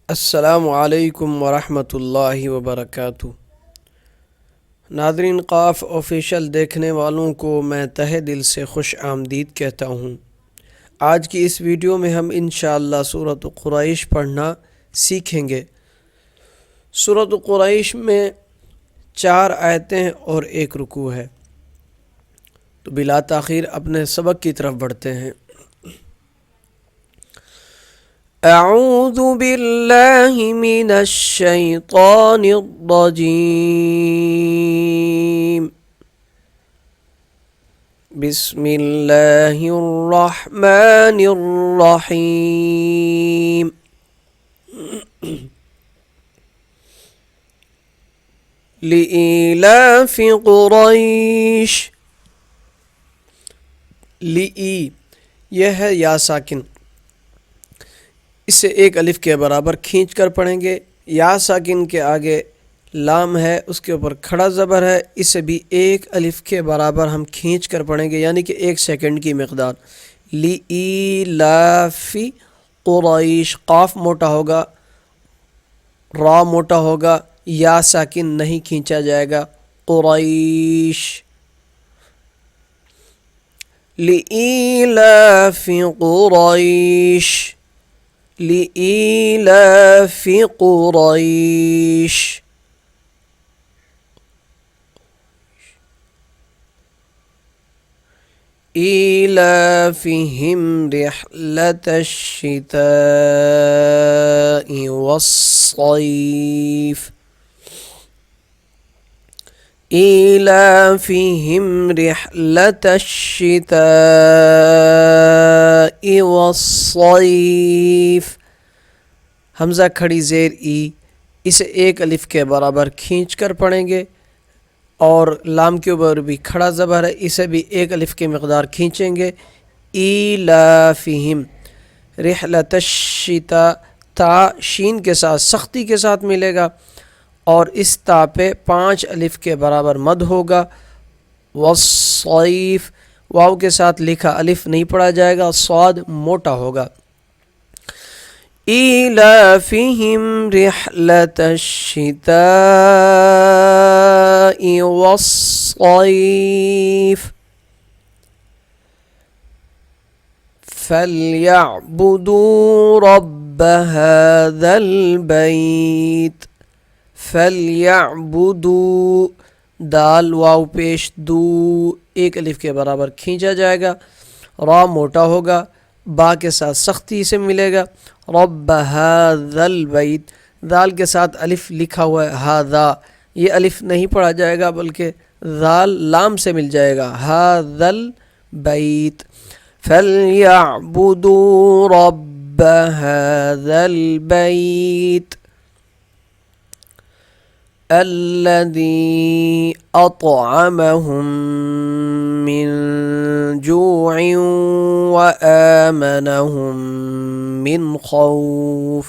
السلام علیکم ورحمۃ اللہ وبرکاتہ۔ ناظرین، قاف آفیشل دیکھنے والوں کو میں تہہ دل سے خوش آمدید کہتا ہوں۔ آج کی اس ویڈیو میں ہم انشاءاللہ سورۃ قریش پڑھنا سیکھیں گے۔ سورۃ قریش میں 4 آیتیں اور 1 رکوع ہے۔ تو بلا تاخیر اپنے سبق کی طرف بڑھتے ہیں۔ اعوذ باللہ من الشیطان الرجیم، بسم اللہ الرحمن الرحیم۔ لإیلاف قریش، لئی یہ ہے یا ساکن، اسے 1 الف کے برابر کھینچ کر پڑھیں گے۔ یا ساکن کے آگے لام ہے، اس کے اوپر کھڑا زبر ہے، اسے بھی 1 الف کے برابر ہم کھینچ کر پڑھیں گے، یعنی کہ 1 سیکنڈ کی مقدار۔ لإیلاف قریش، قاف موٹا ہوگا، را موٹا ہوگا، یا ساکن نہیں کھینچا جائے گا۔ قریش، لإیلاف قریش، لإیلاف قریش۔ إيلافهم رحلة الشتاء والصيف، إيلافهم رحلة الشتاء والصيف۔ حمزہ کھڑی زیر ای، اسے 1 الف کے برابر کھینچ کر پڑھیں گے، اور لام کے اوپر بھی کھڑا زبر ہے، اسے بھی 1 الف کی مقدار کھینچیں گے۔ ایلافہم، رحلۃ الشتاء، تا شین کے ساتھ سختی کے ساتھ ملے گا، اور اس تا پہ 5 الف کے برابر مد ہوگا۔ والصیف، واو کے ساتھ لکھا الف نہیں پڑھا جائے گا، صاد موٹا ہوگا۔ إيلافهم رحلة الشتاء والصيف، فليعبدوا رب هذا البيت، فليعبدوا، دال واو پیش دو 1 الف کے برابر کھینچا جائے گا، را موٹا ہوگا، با کے ساتھ سختی سے ملے گا۔ رب هذا البیت، دال کے ساتھ الف لکھا ہوا ہے، ہاذا، یہ الف نہیں پڑھا جائے گا بلکہ ذال لام سے مل جائے گا۔ هذا البیت، فلیعبدوا رب هذا البیت الذي أطعمهم من جوع وآمنهم من خوف۔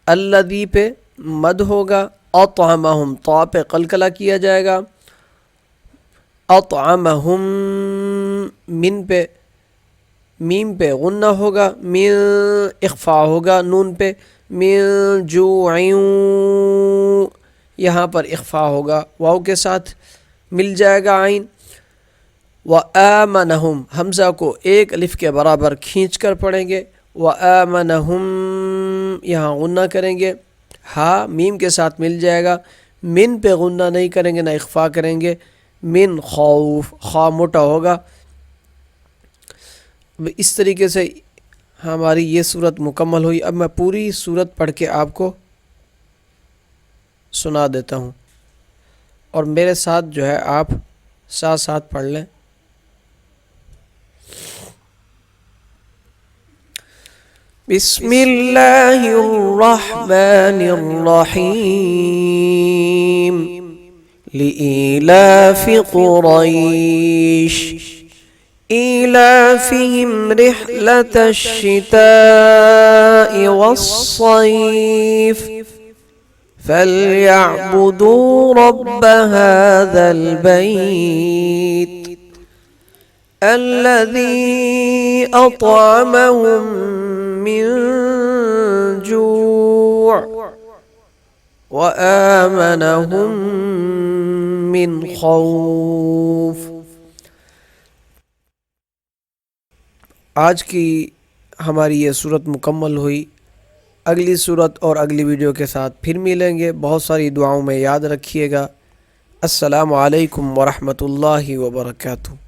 الذي پہ مد ہوگا، اطعمهم، طا پہ قلقلہ کیا جائے گا، اطعمهم، من پہ میم پہ غنہ ہوگا، من اخفا ہوگا نون پہ، من جوع، یہاں پر اخفا ہوگا، واو کے ساتھ مل جائے گا عین۔ وآمنہم، حمزہ کو 1 الف کے برابر کھینچ کر پڑھیں گے۔ وآمنہم، یہاں غنہ کریں گے، ہا میم کے ساتھ مل جائے گا، من پہ غنہ نہیں کریں گے نہ اخفا کریں گے۔ من خوف، خا موٹا ہوگا۔ اس طریقے سے ہماری یہ صورت مکمل ہوئی۔ اب میں پوری صورت پڑھ کے آپ کو سنا دیتا ہوں، اور میرے ساتھ جو ہے آپ ساتھ ساتھ پڑھ لیں۔ بسم اللہ الرحمن الرحیم، لإیلاف قریش، إيلافهم رحلة الشتاء والصيف، فليعبدوا رب هذا البيت الذي أطعمهم من الجوع وآمنهم من خوف۔ آج کی ہماری یہ صورت مکمل ہوئی۔ اگلی صورت اور اگلی ویڈیو کے ساتھ پھر ملیں گے۔ بہت ساری دعاؤں میں یاد رکھیے گا۔ السلام علیکم ورحمۃ اللہ وبرکاتہ۔